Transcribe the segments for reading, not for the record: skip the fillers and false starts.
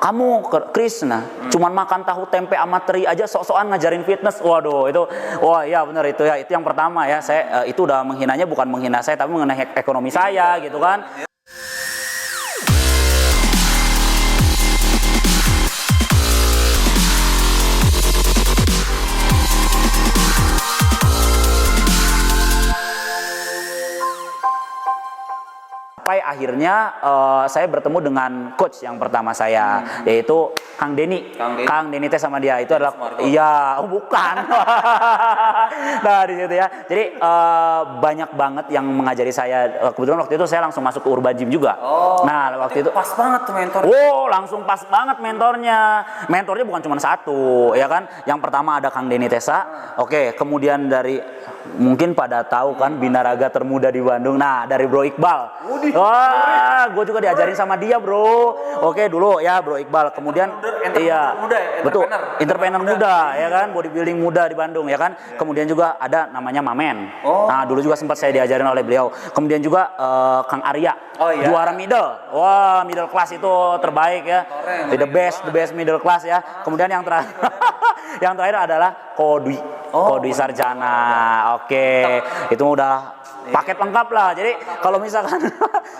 kamu Krisna cuman makan tahu tempe sama teri aja sok-sokan ngajarin fitness. Waduh, itu wah iya benar itu ya. Itu yang pertama ya. Saya itu udah menghinanya, bukan menghina saya tapi mengenai ekonomi saya gitu kan. Sampai akhirnya saya bertemu dengan coach yang pertama saya, yaitu Kang Denny. Kang Denny teh sama dia itu adalah iya, bukan. Nah di situ ya. Jadi banyak banget yang mengajari saya. Kebetulan waktu itu saya langsung masuk ke Urban Gym juga. Nah waktu itu pas banget tuh mentor. Langsung pas banget mentornya. Mentornya bukan cuma satu, ya kan. Yang pertama ada Kang Denny Tesa. Oke, kemudian dari mungkin pada tahu kan binaraga termuda di Bandung. Nah dari Bro Iqbal. Wah, gue juga diajarin sama dia, bro. Oke, dulu ya Bro Iqbal. Kemudian iya, betul, entrepreneur muda, ya kan, bodybuilding muda di Bandung, ya kan. Kemudian juga ada namanya Mamen. Nah, dulu juga sempat saya diajarin oleh beliau. Kemudian juga Kang Arya, juara middle. Wah, middle class itu terbaik ya. The best middle class ya. Kemudian yang terakhir, yang terakhir adalah Kodwi. Kodwi Sarjana. Oke, itu udah paket lengkap lah. Jadi kalau misalkan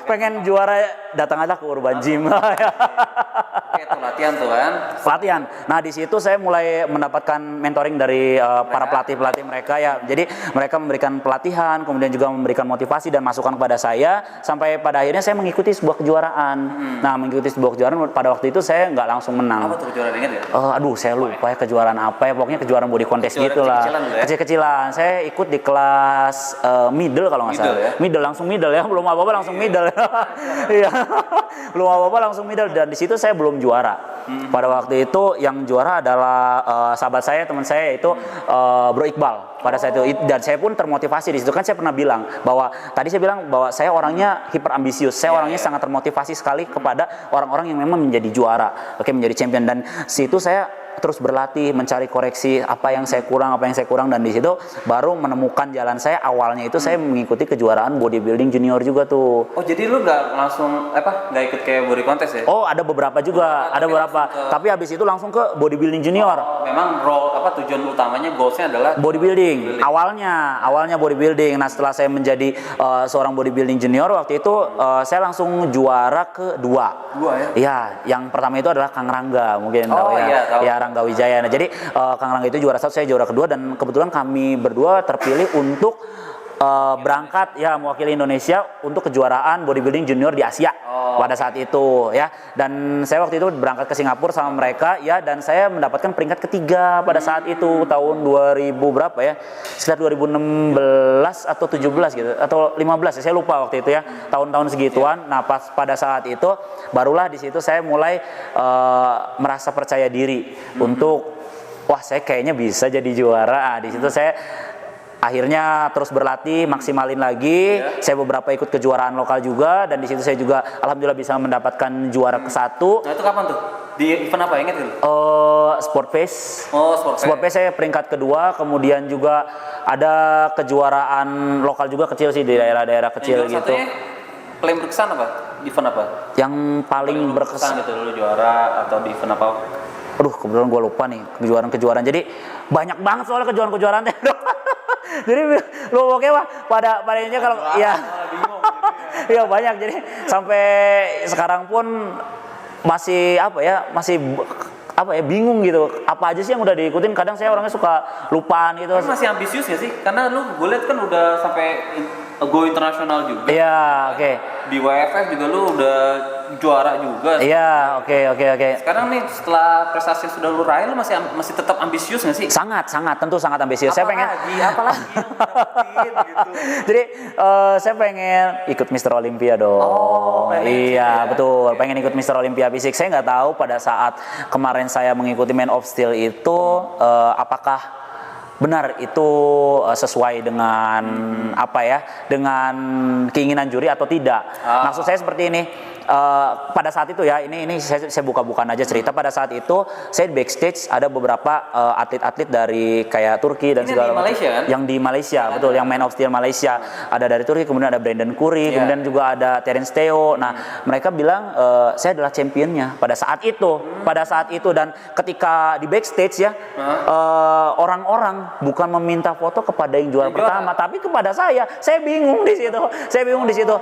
pengen juara datang aja ke Urban Gym. Itu latihan tuh kan. Pelatihan. Nah di situ saya mulai mendapatkan mentoring dari para pelatih mereka ya. Jadi mereka memberikan pelatihan, kemudian juga memberikan motivasi dan masukan kepada saya sampai pada akhirnya saya mengikuti sebuah kejuaraan. Nah mengikuti sebuah kejuaraan pada waktu itu saya nggak langsung menang. Apa tuh kejuaraan, ingat ya? Aduh saya lupa ya kejuaraan apa ya. Pokoknya kejuaraan body contest gitu lah. Kecil-kecilan. Saya ikut di kelas middle kalau nggak salah. Ya? Middle langsung middle ya. Belum apa-apa langsung middle. Iya. Belum apa-apa langsung middle, dan di situ saya belum juara. Pada waktu itu yang juara adalah sahabat saya, teman saya, yaitu Bro Iqbal. Pada saat itu, dan saya pun termotivasi di situ. Kan saya pernah bilang bahwa tadi saya bilang bahwa saya orangnya hiper ambisius. Saya orangnya sangat termotivasi sekali kepada orang-orang yang memang menjadi juara, menjadi champion. Dan situ saya terus berlatih, mencari koreksi apa yang saya kurang, dan di situ baru menemukan jalan saya. Awalnya itu saya mengikuti kejuaraan bodybuilding junior juga tuh. Oh, jadi lu nggak langsung nggak ikut kayak body contest ya? Oh, ada beberapa juga, ada beberapa. Tapi habis itu langsung ke bodybuilding junior. Memang tujuan utamanya, goalsnya adalah bodybuilding. Awalnya bodybuilding. Nah, setelah saya menjadi seorang bodybuilding junior waktu itu saya langsung juara kedua. Ya? Iya, yang pertama itu adalah Kang Rangga, mungkin tahu ya. Iya, tahu. Ya, Rangga Wijaya. Nah, jadi Kang Rangga itu juara 1, saya juara kedua, dan kebetulan kami berdua terpilih untuk berangkat ya mewakili Indonesia untuk kejuaraan bodybuilding junior di Asia pada saat itu ya. Dan saya waktu itu berangkat ke Singapura sama mereka ya, dan saya mendapatkan peringkat ketiga pada saat itu tahun 2000 berapa ya, sekitar 2016 atau 17 gitu atau 15 ya, saya lupa waktu itu ya, tahun-tahun segituan. Nah pas pada saat itu barulah di situ saya mulai merasa percaya diri untuk wah saya kayaknya bisa jadi juara. Di situ saya akhirnya terus berlatih, maksimalin lagi. Saya beberapa ikut kejuaraan lokal juga, dan di situ saya juga alhamdulillah bisa mendapatkan juara ke-1. Nah itu kapan tuh? Di event apa, ingat gitu? Sport Face. Sport Face saya peringkat kedua. Kemudian juga ada kejuaraan lokal juga kecil sih di daerah-daerah kecil gitu. Paling berkesan apa? Event apa? Yang paling berkesan itu lu juara atau di event apa? Aduh kebetulan gue lupa nih kejuaraan. Jadi banyak banget soalnya kejuaraan teh. Jadi lu oke wah pada intinya kalau ya iya banyak. Jadi sampai sekarang pun masih bingung gitu, apa aja sih yang udah diikutin. Kadang saya orangnya suka lupaan gitu. Tapi masih ambisius gak sih? Karena lu gue liat kan udah sampai go internasional juga. Iya, oke. Di WFF juga lu udah juara juga. Iya, oke. Sekarang nih setelah prestasi sudah lu raih, lu masih tetap ambisius gak sih? Tentu sangat ambisius. Saya pengen apalagi gitu. Jadi saya pengen ikut Mr. Olympia dong. Iya, betul. Pengen ikut Mr. Olympia fisik. Saya nggak tahu pada saat kemarin saya mengikuti Man of Steel itu apakah benar itu sesuai dengan dengan keinginan juri atau tidak. Maksud saya seperti ini, pada saat itu ya, ini saya buka-bukaan aja cerita. Pada saat itu saya di backstage ada beberapa atlet-atlet dari kayak Turki dan Ini segala di macam. Malaysia, kan? Yang di Malaysia, betul, yang Man of Steel Malaysia. Ada dari Turki, kemudian ada Brandon Curry, kemudian juga ada Terence Teo. Nah, mereka bilang saya adalah championnya pada saat itu. Pada saat itu, dan ketika di backstage ya, orang-orang bukan meminta foto kepada yang juara pertama, tapi kepada saya. Saya bingung di situ.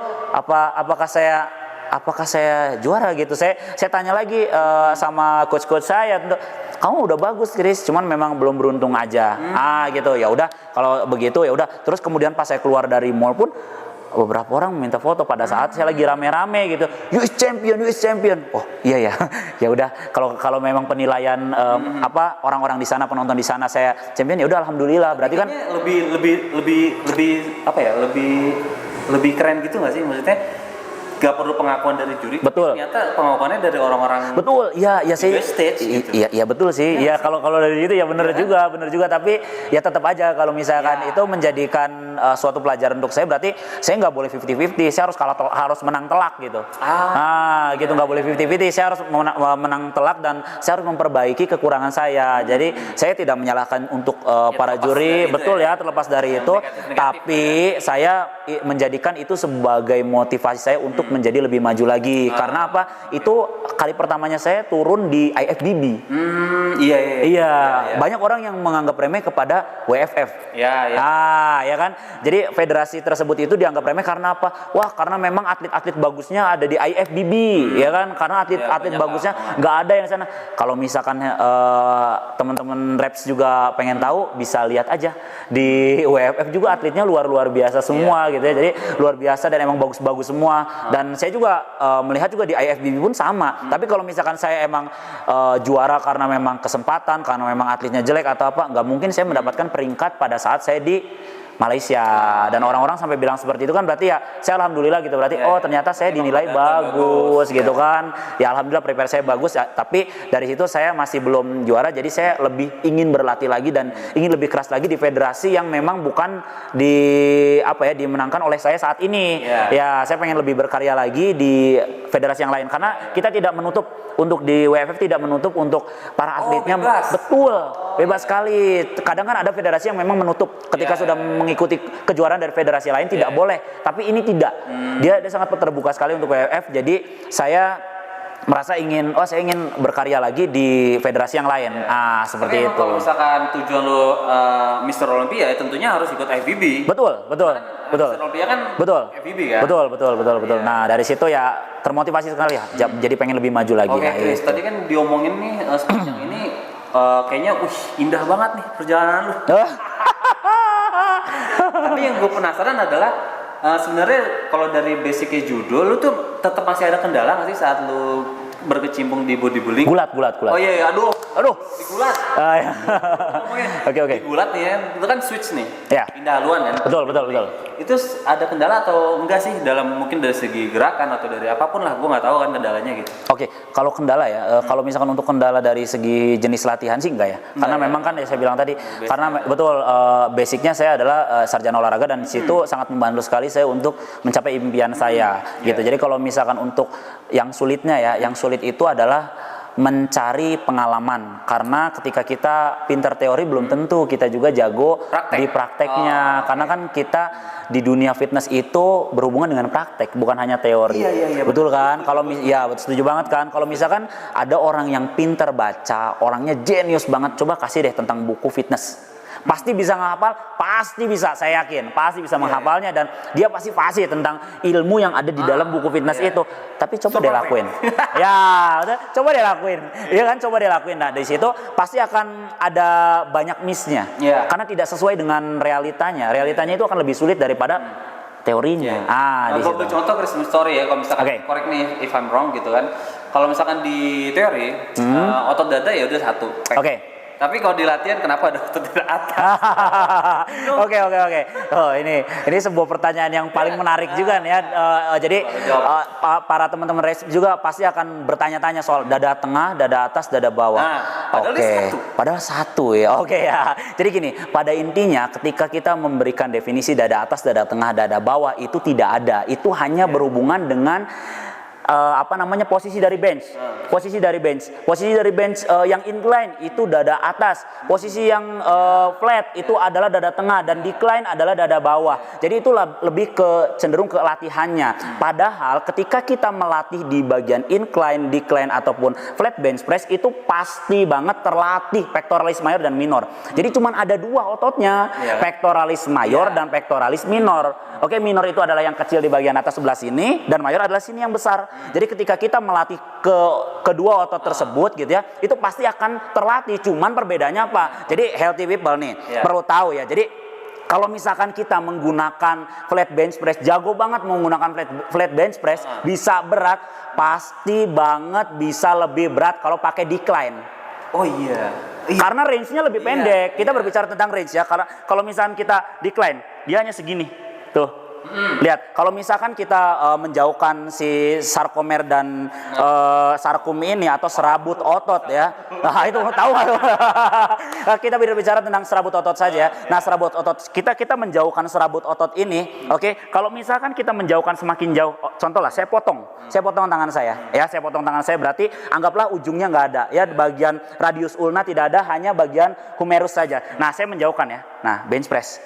Apakah saya juara gitu? Saya tanya lagi sama coach saya, kamu udah bagus Chris, cuman memang belum beruntung aja. Gitu. Ya udah, kalau begitu ya udah. Terus kemudian pas saya keluar dari mall pun beberapa orang minta foto pada saat saya lagi rame-rame gitu. US champion. Oh, iya ya. Ya udah, kalau memang penilaian orang-orang di sana, penonton di sana saya champion, ya udah alhamdulillah. Berarti kan lebih keren gitu nggak sih, maksudnya gak perlu pengakuan dari juri, betul. Ternyata pengakuannya dari orang-orang. Betul, ya saya. Stage, gitu. Iya betul sih. Ya kalau dari itu ya benar juga. Tapi ya tetap aja kalau misalkan itu menjadikan suatu pelajaran untuk saya, berarti saya nggak boleh 50-50. Saya harus menang telak gitu. Gitu, nggak boleh 50-50. Saya harus menang telak dan saya harus memperbaiki kekurangan saya. Jadi saya tidak menyalahkan untuk para juri, betul ya, terlepas dari itu. Tapi saya menjadikan itu sebagai motivasi saya untuk menjadi lebih maju lagi. Karena apa? Itu kali pertamanya saya turun di IFBB. Iya. Banyak orang yang menganggap remeh kepada WFF. Ya kan? Jadi federasi tersebut itu dianggap remeh karena apa? Wah, karena memang atlet-atlet bagusnya ada di IFBB, ya kan? Karena atlet-atlet bagusnya nggak ada yang sana. Kalau misalkan teman-teman reps juga pengen tahu, bisa lihat aja di WFF juga atletnya luar biasa semua gitu ya. Jadi luar biasa dan emang bagus-bagus semua. Dan saya juga melihat juga di IFBB pun sama. Tapi kalau misalkan saya emang juara karena memang kesempatan, karena memang atletnya jelek atau apa, nggak mungkin saya mendapatkan peringkat pada saat saya di Malaysia. Dan orang-orang sampai bilang seperti itu kan, berarti ya saya alhamdulillah gitu, berarti ternyata saya dinilai bagus gitu kan. Ya alhamdulillah prepare saya bagus ya, tapi dari situ saya masih belum juara, jadi saya lebih ingin berlatih lagi dan ingin lebih keras lagi di federasi yang memang bukan dimenangkan oleh saya saat ini. Ya saya pengen lebih berkarya lagi di federasi yang lain, karena kita tidak menutup untuk di WFF, tidak menutup untuk para atletnya. Betul, bebas sekali. Kadang kan ada federasi yang memang menutup ketika sudah mengikuti kejuaraan dari federasi lain, tidak boleh. Tapi ini tidak. Dia sangat terbuka sekali untuk WFF. Jadi saya merasa saya ingin berkarya lagi di federasi yang lain. Seperti itu. Kalau misalkan tujuan lo Mr. Olympia, ya tentunya harus ikut IFBB. Betul. Mr. Olympia kan IFBB kan. Betul. Nah dari situ ya termotivasi sekali ya. Jadi pengen lebih maju lagi. Oke, Chris, tadi kan diomongin nih sepanjang ini kayaknya indah banget nih perjalanan lu. Tapi yang gue penasaran adalah sebenarnya kalau dari basicnya judo, lu tuh tetap masih ada kendala nggak sih saat lu berkecimpung di bodybuilding? Gulat. Oh iya, aduh. Digulat. Oke. Digulat nih ya, itu kan switch nih. Ya. Pindah haluan kan? Betul. Itu ada kendala atau enggak sih dalam mungkin dari segi gerakan atau dari apapun lah, gue nggak tahu kan kendalanya gitu. Oke, kalau kendala ya, kalau misalkan untuk kendala dari segi jenis latihan sih enggak ya, karena memang kan ya saya bilang tadi, karena betul basicnya saya adalah sarjana olahraga dan situ sangat membantu sekali saya untuk mencapai impian saya gitu. Jadi kalau misalkan untuk yang sulitnya ya, yang sulit itu adalah mencari pengalaman, karena ketika kita pinter teori belum tentu kita juga jago di prakteknya. Karena kan kita di dunia fitness itu berhubungan dengan praktek, bukan hanya teori. Betul kan? Kalau setuju banget kan? Kalau misalkan ada orang yang pinter baca, orangnya jenius banget, coba kasih deh tentang buku fitness. Pasti bisa menghafal, pasti bisa, saya yakin, pasti bisa menghafalnya, dan dia pasti fasih tentang ilmu yang ada di dalam buku fitness itu. Tapi coba deh lakuin. Coba deh lakuin. Iya kan, coba deh lakuin. Nah, dari situ pasti akan ada banyak miss-nya. Karena tidak sesuai dengan realitanya. Realitanya itu akan lebih sulit daripada teorinya. Di situ. Gue contoh Christmas story ya, kalau misalkan correct me if I'm wrong gitu kan. Kalau misalkan di teori, otot dada ya udah satu. Tapi kalau di latihan kenapa ada otot dada atas? Oke. Oh, ini sebuah pertanyaan yang paling menarik juga nih ya. Jadi para teman-teman race juga pasti akan bertanya-tanya soal dada tengah, dada atas, dada bawah. Padahal satu ya. Ya. Jadi gini, pada intinya ketika kita memberikan definisi dada atas, dada tengah, dada bawah itu tidak ada. Itu hanya berhubungan dengan posisi dari bench. Posisi dari bench yang incline itu dada atas. Posisi yang flat itu adalah dada tengah dan decline adalah dada bawah. Jadi itu lebih ke cenderung ke latihannya. Padahal ketika kita melatih di bagian incline, decline ataupun flat bench press itu pasti banget terlatih pectoralis mayor dan minor. Jadi cuman ada dua ototnya, pectoralis mayor dan pectoralis minor. Oke, minor itu adalah yang kecil di bagian atas sebelah sini dan mayor adalah sini yang besar. Jadi ketika kita melatih kedua otot tersebut gitu ya, itu pasti akan terlatih. Cuman perbedaannya apa? Jadi healthy people nih perlu tahu ya. Jadi kalau misalkan kita menggunakan flat bench press, jago banget menggunakan flat bench press, bisa berat, pasti banget bisa lebih berat kalau pakai decline. Oh iya. Karena range-nya lebih pendek. Kita berbicara tentang range ya. Karena kalau misalkan kita decline, dia hanya segini. Tuh. Lihat, kalau misalkan kita menjauhkan si sarkomer dan sarkum ini atau serabut otot ya. Nah, itu tahu nggak? Kita berbicara tentang serabut otot saja ya. Nah, serabut otot kita menjauhkan serabut otot ini, oke? Kalau misalkan kita menjauhkan semakin jauh, contoh lah, saya potong tangan saya, ya, saya potong tangan saya berarti anggaplah ujungnya nggak ada, ya, bagian radius ulna tidak ada, hanya bagian humerus saja. Nah, saya menjauhkan ya. Nah, bench press,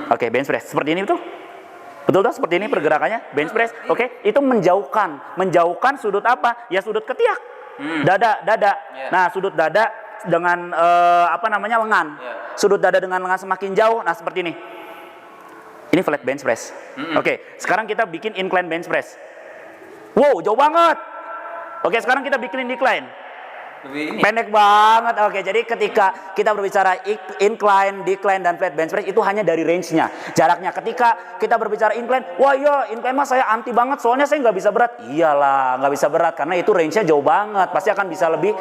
oke, bench press seperti ini betul? Betul tuh, seperti ini pergerakannya, bench press. Oke, itu menjauhkan sudut apa? Ya sudut ketiak, dada. Nah, sudut dada dengan lengan. Sudut dada dengan lengan semakin jauh. Nah, seperti ini. Ini flat bench press. Oke, sekarang kita bikin incline bench press. Wow, jauh banget. Oke, sekarang kita bikin decline. Pendek banget. Oke, jadi ketika kita berbicara incline, decline dan flat bench press itu hanya dari range-nya, jaraknya. Ketika kita berbicara incline, wah iya incline mah saya anti banget soalnya saya nggak bisa berat. Iyalah, nggak bisa berat karena itu range-nya jauh banget. Pasti akan bisa lebih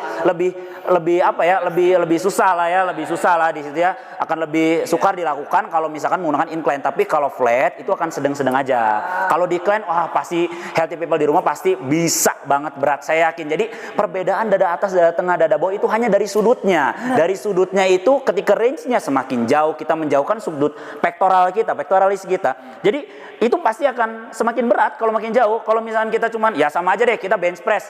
susah lah ya, lebih susah lah di situ ya. Akan lebih sukar dilakukan kalau misalkan menggunakan incline. Tapi kalau flat itu akan sedang-sedang aja. Kalau decline, wah pasti healthy people di rumah pasti bisa banget berat. Saya yakin. Jadi perbedaan dada atas, dada tengah, dada bawah itu hanya dari sudutnya. Dari sudutnya itu ketika range-nya semakin jauh, kita menjauhkan sudut pectoralis kita. Jadi itu pasti akan semakin berat kalau makin jauh. Kalau misalkan kita cuman ya sama aja deh, kita bench press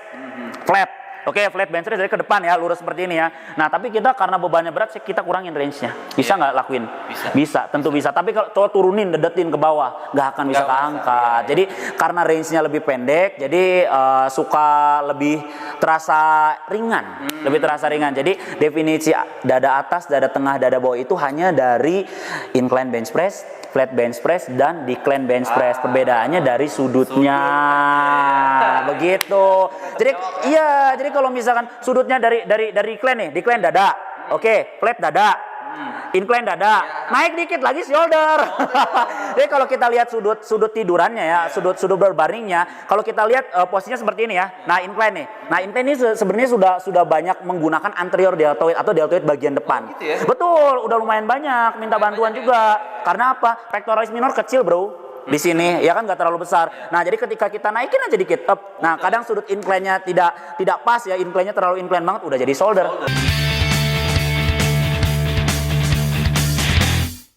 flat. Oke, flat bench press dari ke depan ya, lurus seperti ini ya. Nah, tapi kita karena bebannya berat, kita kurangin range-nya. Bisa nggak lakuin? Bisa, tentu bisa. Tapi kalau turunin, dedetin ke bawah, nggak akan bisa keangkat. Jadi karena range-nya lebih pendek, jadi suka lebih terasa ringan. Lebih terasa ringan. Jadi definisi dada atas, dada tengah, dada bawah itu hanya dari incline bench press, flat bench press, dan decline bench press. Perbedaannya dari sudutnya. Begitu. Jadi kalau misalkan sudutnya dari decline nih, decline dada. Oke, flat dada. Incline dada. Naik dikit lagi shoulder. Jadi kalau kita lihat sudut tidurannya ya, sudut berbaringnya, kalau kita lihat posisinya seperti ini ya. Nah, incline nih. Nah, incline ini sebenarnya sudah banyak menggunakan anterior deltoid atau deltoid bagian depan. Gitu ya? Betul, udah lumayan banyak, minta bantuan juga. Karena apa? Pectoralis minor kecil, Bro. Di sini ya kan nggak terlalu besar. Nah, jadi ketika kita naikin aja dikit up. Nah, kadang sudut incline-nya tidak pas ya, incline-nya terlalu incline banget udah jadi shoulder.